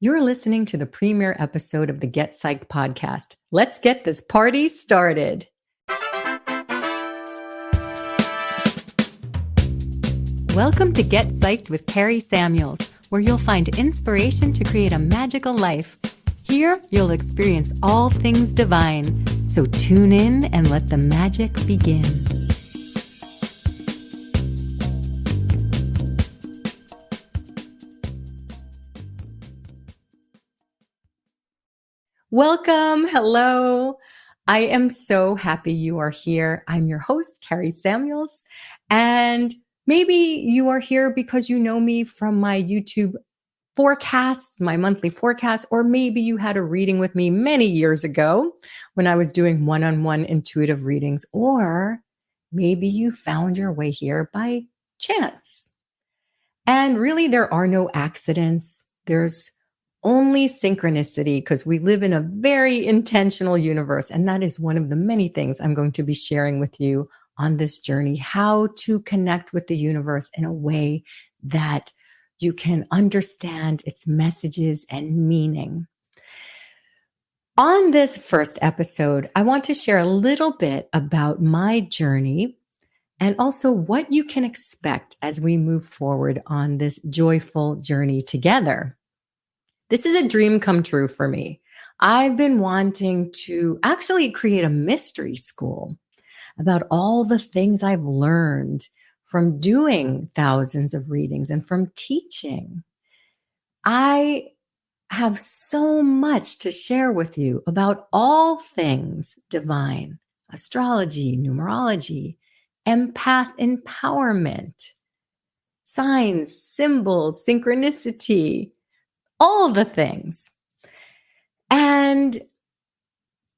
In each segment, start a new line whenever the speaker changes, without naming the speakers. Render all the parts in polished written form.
You're listening to the premiere episode of the Get Psyched podcast. Let's get this party started. Welcome to Get Psyched with Kari Samuels, where you'll find inspiration to create a magical life. Here, you'll experience all things divine. So tune in and let the magic begin. Welcome. Hello. I am so happy you are here. I'm your host, Kari Samuels, and maybe you are here because you know me from my YouTube forecasts, my monthly forecast, or maybe you had a reading with me many years ago when I was doing one-on-one intuitive readings, or maybe you found your way here by chance. And really, there are no accidents. There's only synchronicity because we live in a very intentional universe. And that is one of the many things I'm going to be sharing with you on this journey, how to connect with the universe in a way that you can understand its messages and meaning. On this first episode, I want to share a little bit about my journey and also what you can expect as we move forward on this joyful journey together. This is a dream come true for me. I've been wanting to actually create a mystery school about all the things I've learned from doing thousands of readings and from teaching. I have so much to share with you about all things divine, astrology, numerology, empath empowerment, signs, symbols, synchronicity, all the things. And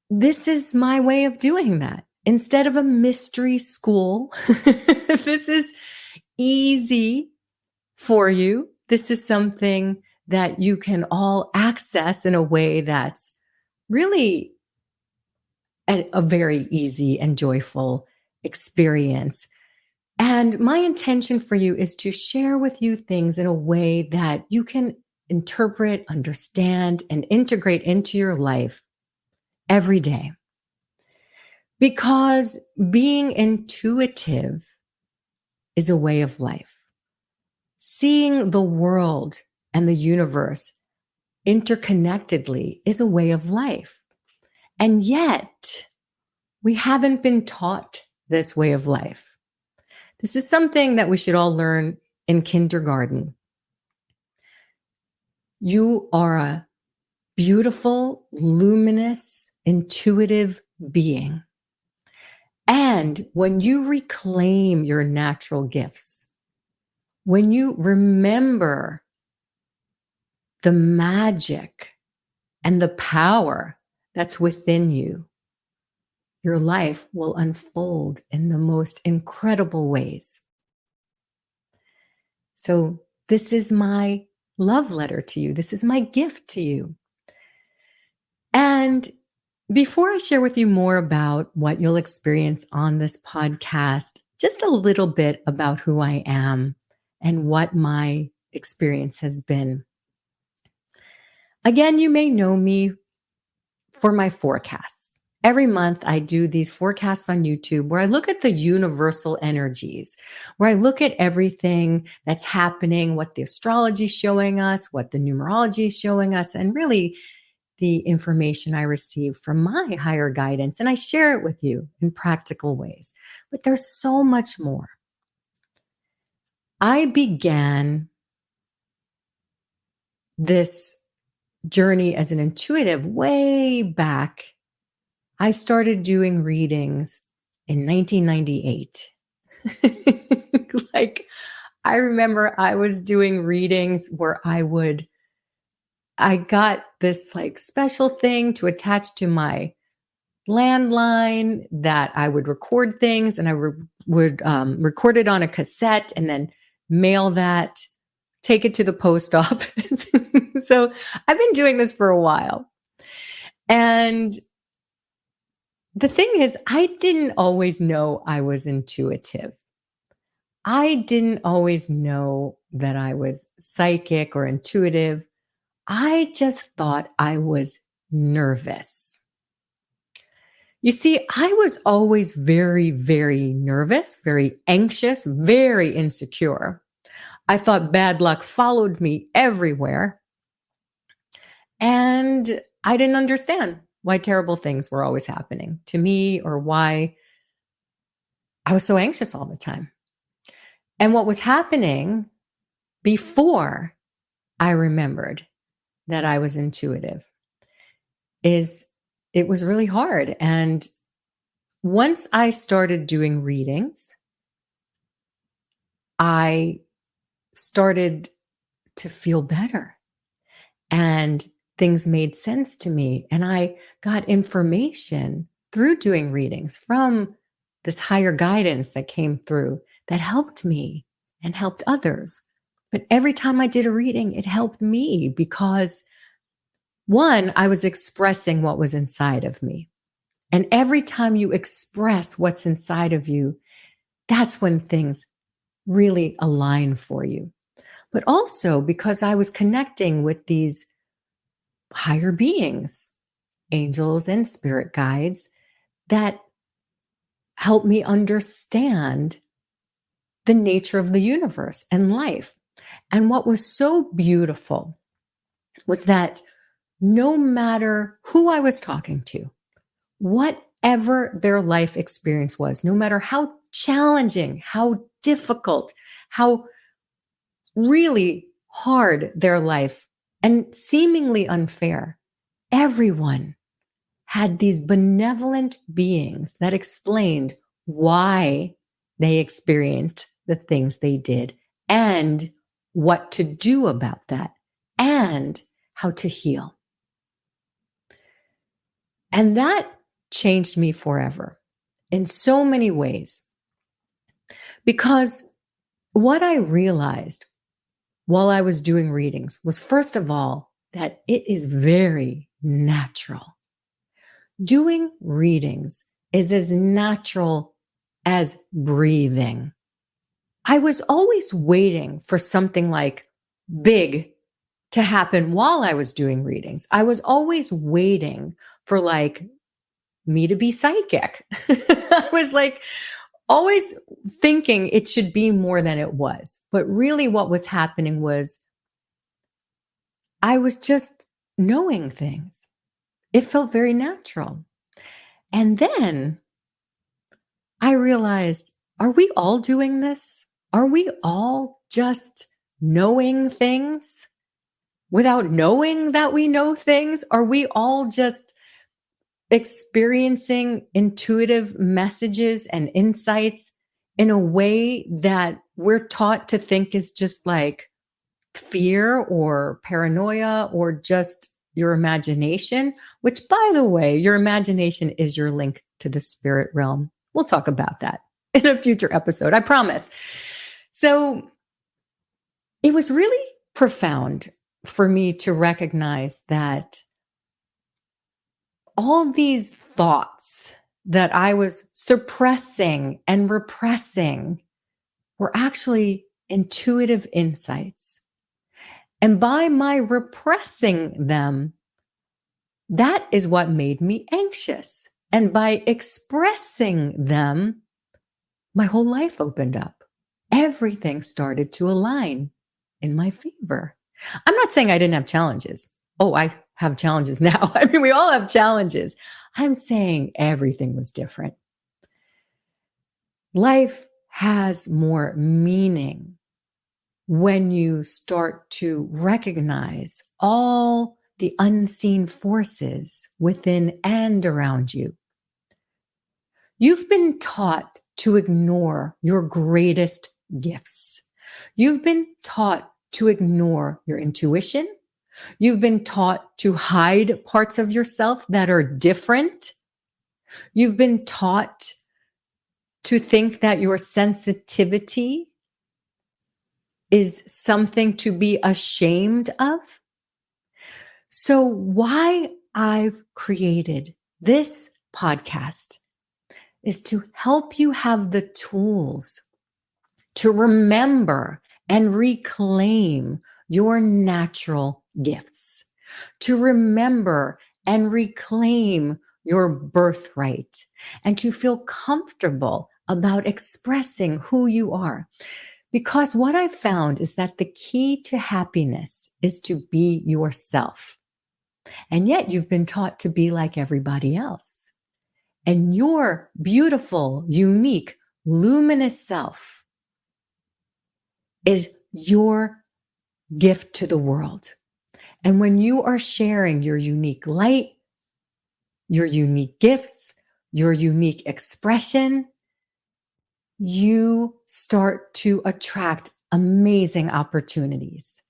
this is my way of doing that. Instead of a mystery school, this is easy for you. This is something that you can all access in a way that's really a very easy and joyful experience. And my intention for you is to share with you things in a way that you can interpret, understand, and integrate into your life every day. Because being intuitive is a way of life. Seeing the world and the universe interconnectedly is a way of life. And yet, we haven't been taught this way of life. This is something that we should all learn in kindergarten. You are a beautiful, luminous, intuitive being. And when you reclaim your natural gifts, when you remember the magic and the power that's within you, your life will unfold in the most incredible ways. So this is my love letter to you. This is my gift to you. And before I share with you more about what you'll experience on this podcast, just a little bit about who I am and what my experience has been. Again, you may know me for my forecasts. Every month I do these forecasts on YouTube where I look at the universal energies, where I look at everything that's happening, what the astrology is showing us, what the numerology is showing us, and really the information I receive from my higher guidance. And I share it with you in practical ways. But there's so much more. I began this journey as an intuitive way back. I started doing readings in 1998. I remember I was doing readings where I got this special thing to attach to my landline that I would record things, and I would record it on a cassette and then mail that, take it to the post office. So I've been doing this for a while. And the thing is, I didn't always know I was intuitive. I didn't always know that I was psychic or intuitive. I just thought I was nervous. You see, I was always very, very nervous, very anxious, very insecure. I thought bad luck followed me everywhere. And I didn't understand why terrible things were always happening to me or why I was so anxious all the time. And what was happening before I remembered that I was intuitive is it was really hard. And once I started doing readings, I started to feel better and things made sense to me. And I got information through doing readings from this higher guidance that came through that helped me and helped others. But every time I did a reading, it helped me because one, I was expressing what was inside of me. And every time you express what's inside of you, that's when things really align for you. But also because I was connecting with these higher beings, angels and spirit guides that help me understand the nature of the universe and life. And what was so beautiful was that no matter who I was talking to, whatever their life experience was, no matter how challenging, how difficult, how really hard their life and seemingly unfair, everyone had these benevolent beings that explained why they experienced the things they did and what to do about that and how to heal. And that changed me forever in so many ways. Because what I realized while I was doing readings was, first of all, that it is very natural. Doing readings is as natural as breathing. I was always waiting for something like big to happen while I was doing readings. I was always waiting for like me to be psychic. I was like always thinking it should be more than it was. But really what was happening was I was just knowing things. It felt very natural. And then I realized, are we all doing this? Are we all just knowing things without knowing that we know things? Are we all just experiencing intuitive messages and insights in a way that we're taught to think is just like fear or paranoia or just your imagination, which, by the way, your imagination is your link to the spirit realm. We'll talk about that in a future episode, I promise. So it was really profound for me to recognize that all these thoughts that I was suppressing and repressing were actually intuitive insights. And by my repressing them, that is what made me anxious. And by expressing them, my whole life opened up. Everything started to align in my favor. I'm not saying I didn't have challenges. Oh, I have challenges now. I mean, we all have challenges. I'm saying everything was different. Life has more meaning when you start to recognize all the unseen forces within and around you. You've been taught to ignore your greatest gifts. You've been taught to ignore your intuition. You've been taught to hide parts of yourself that are different. You've been taught to think that your sensitivity is something to be ashamed of. So why I've created this podcast is to help you have the tools to remember and reclaim your natural gifts, to remember and reclaim your birthright, and to feel comfortable about expressing who you are. Because what I've found is that the key to happiness is to be yourself. And yet you've been taught to be like everybody else. And your beautiful, unique, luminous self is your gift to the world. And when you are sharing your unique light, your unique gifts, your unique expression, you start to attract amazing opportunities,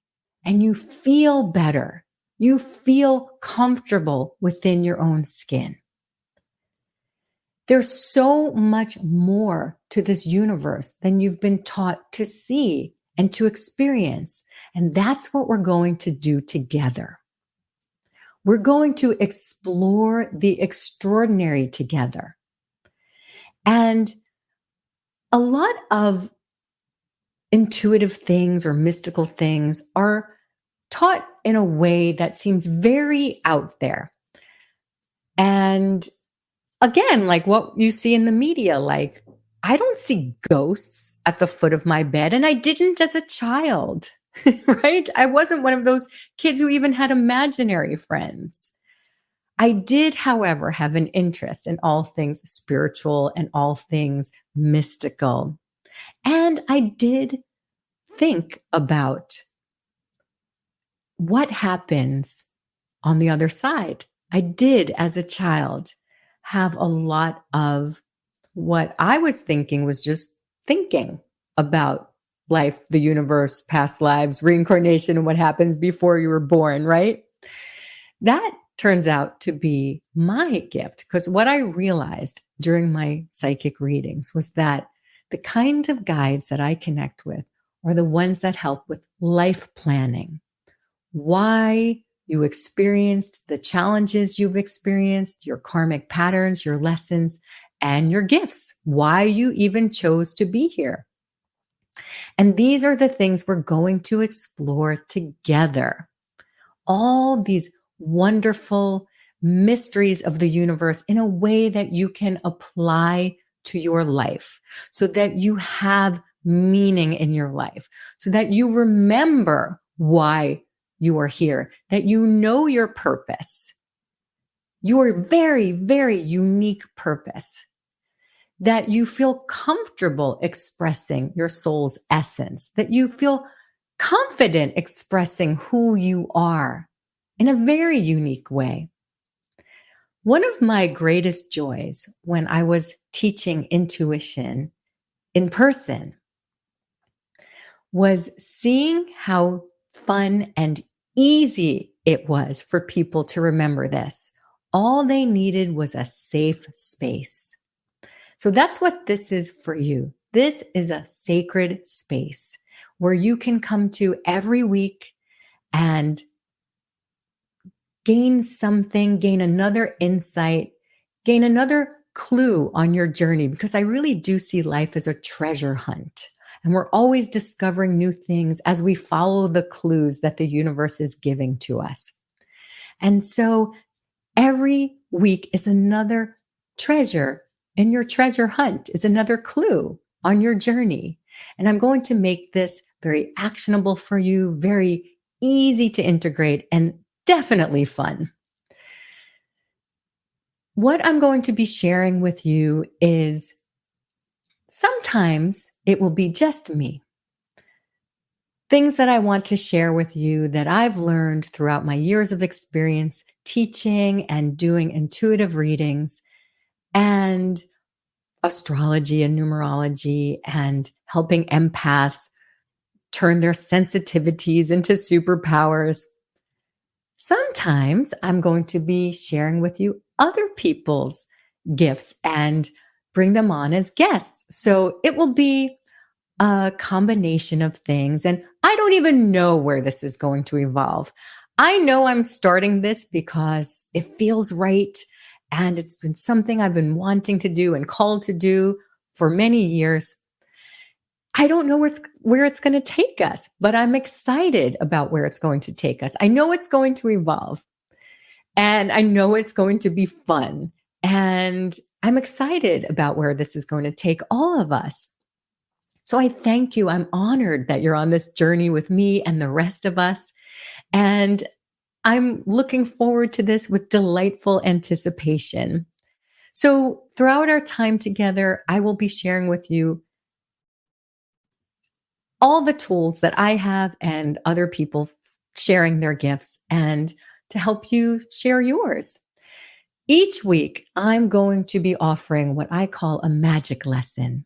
and you feel better. You feel comfortable within your own skin. There's so much more to this universe than you've been taught to see and to experience. And that's what we're going to do together. We're going to explore the extraordinary together. And a lot of intuitive things or mystical things are taught in a way that seems very out there. And again, like what you see in the media, like I don't see ghosts at the foot of my bed, and I didn't as a child, right? I wasn't one of those kids who even had imaginary friends. I did, however, have an interest in all things spiritual and all things mystical. And I did think about what happens on the other side. I did, as a child, have a lot of what I was thinking was just thinking about life, the universe, past lives, reincarnation, and what happens before you were born, right? That turns out to be my gift, because what I realized during my psychic readings was that the kind of guides that I connect with are the ones that help with life planning. Why you experienced the challenges you've experienced, your karmic patterns, your lessons, and your gifts, why you even chose to be here. And these are the things we're going to explore together. All these wonderful mysteries of the universe in a way that you can apply to your life, so that you have meaning in your life, so that you remember why you are here, that you know your purpose, your very, very unique purpose, that you feel comfortable expressing your soul's essence, that you feel confident expressing who you are in a very unique way. One of my greatest joys when I was teaching intuition in person was seeing how fun and easy it was for people to remember this. All they needed was a safe space. So that's what this is for you. This is a sacred space where you can come to every week and gain something, gain another insight, gain another clue on your journey, because I really do see life as a treasure hunt. And we're always discovering new things as we follow the clues that the universe is giving to us. And so every week is another treasure in your treasure hunt, is another clue on your journey. And I'm going to make this very actionable for you, very easy to integrate, and definitely fun. What I'm going to be sharing with you is sometimes it will be just me. Things that I want to share with you that I've learned throughout my years of experience teaching and doing intuitive readings and astrology and numerology and helping empaths turn their sensitivities into superpowers. Sometimes I'm going to be sharing with you other people's gifts and bring them on as guests. So it will be a combination of things. And I don't even know where this is going to evolve. I know I'm starting this because it feels right. And it's been something I've been wanting to do and called to do for many years. I don't know where it's going to take us, but I'm excited about where it's going to take us. I know it's going to evolve, and I know it's going to be fun. And I'm excited about where this is going to take all of us. So I thank you. I'm honored that you're on this journey with me and the rest of us. And I'm looking forward to this with delightful anticipation. So throughout our time together, I will be sharing with you all the tools that I have and other people sharing their gifts, and to help you share yours. Each week, I'm going to be offering what I call a magic lesson,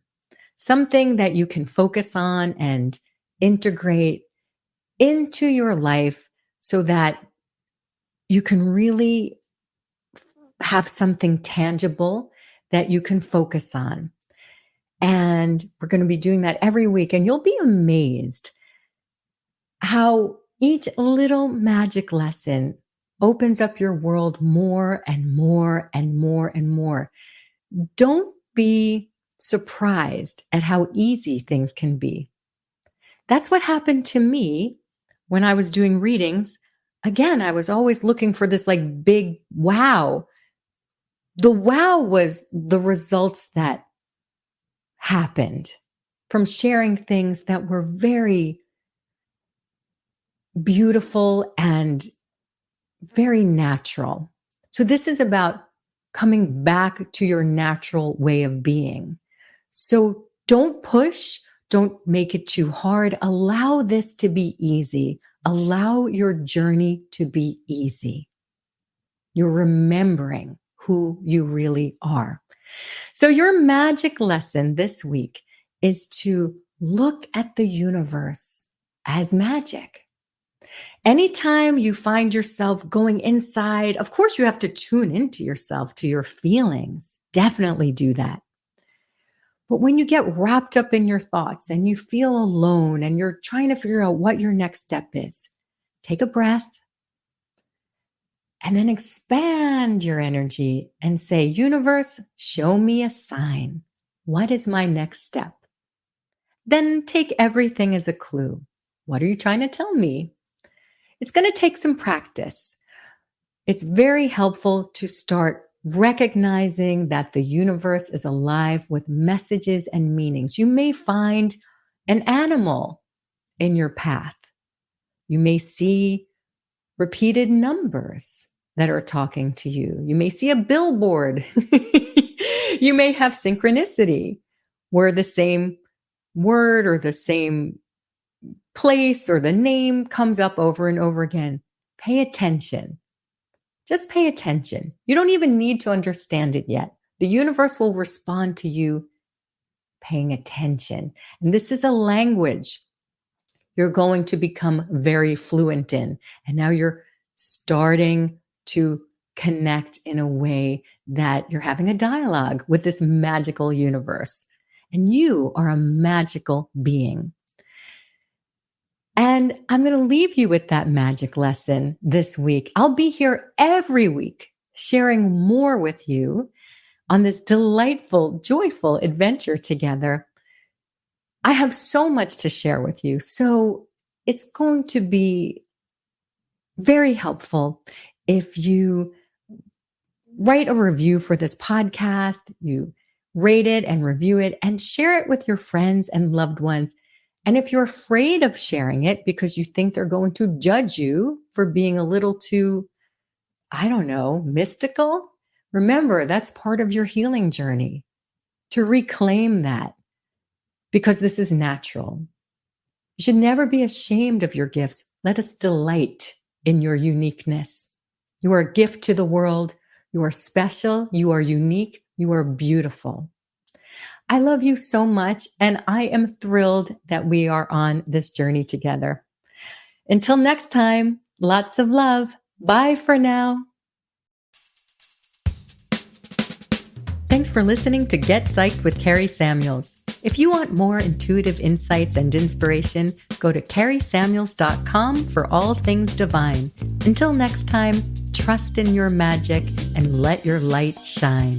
something that you can focus on and integrate into your life so that you can really have something tangible that you can focus on. And we're going to be doing that every week. And you'll be amazed how each little magic lesson opens up your world more and more and more and more. Don't be surprised at how easy things can be. That's what happened to me when I was doing readings. Again, I was always looking for this like big wow. The wow was the results that happened from sharing things that were very beautiful and very natural. So this is about coming back to your natural way of being. So don't push, don't make it too hard. Allow this to be easy. Allow your journey to be easy. You're remembering who you really are. So your magic lesson this week is to look at the universe as magic. Anytime you find yourself going inside, of course, you have to tune into yourself, to your feelings. Definitely do that. But when you get wrapped up in your thoughts and you feel alone and you're trying to figure out what your next step is, take a breath and then expand your energy and say, universe, show me a sign. What is my next step? Then take everything as a clue. What are you trying to tell me? It's going to take some practice. It's very helpful to start recognizing that the universe is alive with messages and meanings. You may find an animal in your path. You may see repeated numbers that are talking to you. You may see a billboard. You may have synchronicity where the same word or the same place or the name comes up over and over again. Pay attention. Just pay attention. You don't even need to understand it yet. The universe will respond to you paying attention. And this is a language you're going to become very fluent in. And now you're starting to connect in a way that you're having a dialogue with this magical universe. And you are a magical being. And I'm going to leave you with that magic lesson this week. I'll be here every week sharing more with you on this delightful, joyful adventure together. I have so much to share with you. So it's going to be very helpful if you write a review for this podcast, you rate it and review it and share it with your friends and loved ones. And if you're afraid of sharing it because you think they're going to judge you for being a little too, mystical, remember that's part of your healing journey, to reclaim that, because this is natural. You should never be ashamed of your gifts. Let us delight in your uniqueness. You are a gift to the world. You are special. You are unique. You are beautiful. I love you so much, and I am thrilled that we are on this journey together. Until next time, lots of love. Bye for now. Thanks for listening to Get Psyched with Kari Samuels. If you want more intuitive insights and inspiration, go to KariSamuels.com for all things divine. Until next time, trust in your magic and let your light shine.